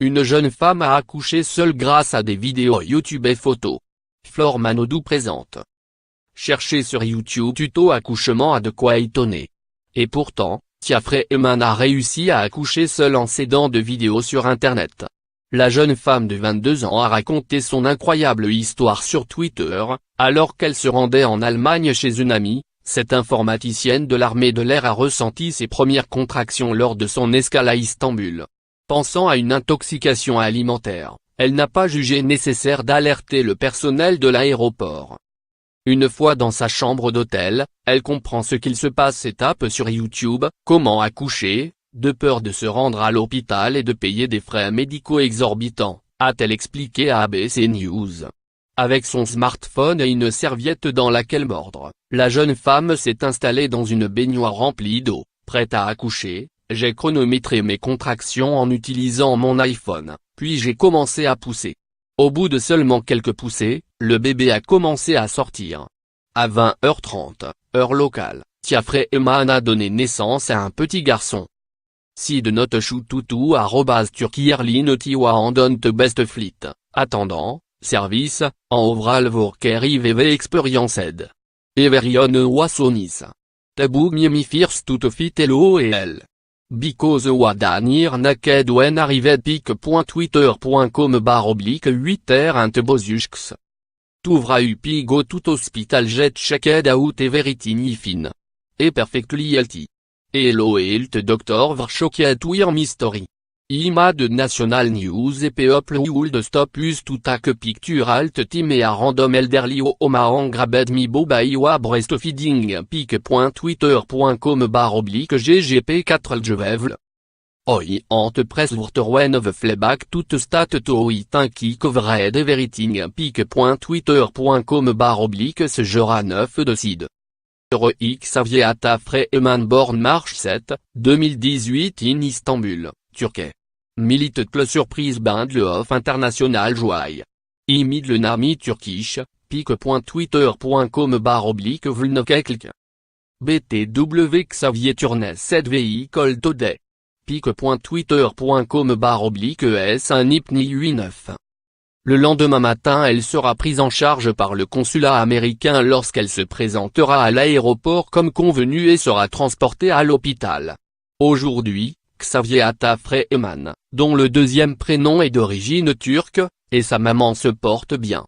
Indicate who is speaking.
Speaker 1: Une jeune femme a accouché seule grâce à des vidéos YouTube et photos. Flore Manodou présente. Cherchez sur YouTube tuto accouchement à de quoi étonner. Et pourtant, Tia Freeman a réussi à accoucher seule en s'aidant de vidéos sur internet. La jeune femme de 22 ans a raconté son incroyable histoire sur Twitter, alors qu'elle se rendait en Allemagne chez une amie. Cette informaticienne de l'armée de l'air a ressenti ses premières contractions lors de son escale à Istanbul. Pensant à une intoxication alimentaire, elle n'a pas jugé nécessaire d'alerter le personnel de l'aéroport. Une fois dans sa chambre d'hôtel, elle comprend ce qu'il se passe et tape sur YouTube « Comment accoucher ?» de peur de se rendre à l'hôpital et de payer des frais médicaux exorbitants, a-t-elle expliqué à ABC News. Avec son smartphone et une serviette dans laquelle mordre, la jeune femme s'est installée dans une baignoire remplie d'eau, prête à accoucher. J'ai chronométré mes contractions en utilisant mon iPhone, puis j'ai commencé à pousser. Au bout de seulement quelques poussées, le bébé a commencé à sortir. À 20h30, heure locale, Tia Freeman a donné naissance à un petit garçon. Si de note choutoutou @turkierlinetiwa andon te best flit, attendant, service, en overall vorker IVV experienced. Everion wassonis. Tabou miemi first tout fit hello et elle. Because wadanir naked when arrived pic.twitter.com/8r intebozusks. Touvra upigo tout hospital jet checked out everything fin. Et perfectly healthy. Hello health doctor vrshokiet weir mystery. Ima de National News et people would stop us to take a picture alt team et a random elderly Omahan grabed me bobaiwa breastfeeding pic.twitter.com/ggp4 ljevevl. Oi ante press when of fleback tout stat to itinki covered everything pic.twitter.com/ce 9 de Sid. Xavier Ata Freeman born March 7, 2018 in Istanbul, Turquie. Milite surprise band le off international joie. Imid le nami turkish, pic.twitter.com/vlnokeklik. BTW Xavier Turnes 7 vehicle today. pic.twitter.com/es un ipni 89. Le lendemain matin elle sera prise en charge par le consulat américain lorsqu'elle se présentera à l'aéroport comme convenu et sera transportée à l'hôpital. Aujourd'hui, Xavier Ata Freeman, dont le deuxième prénom est d'origine turque, et sa maman se portent bien.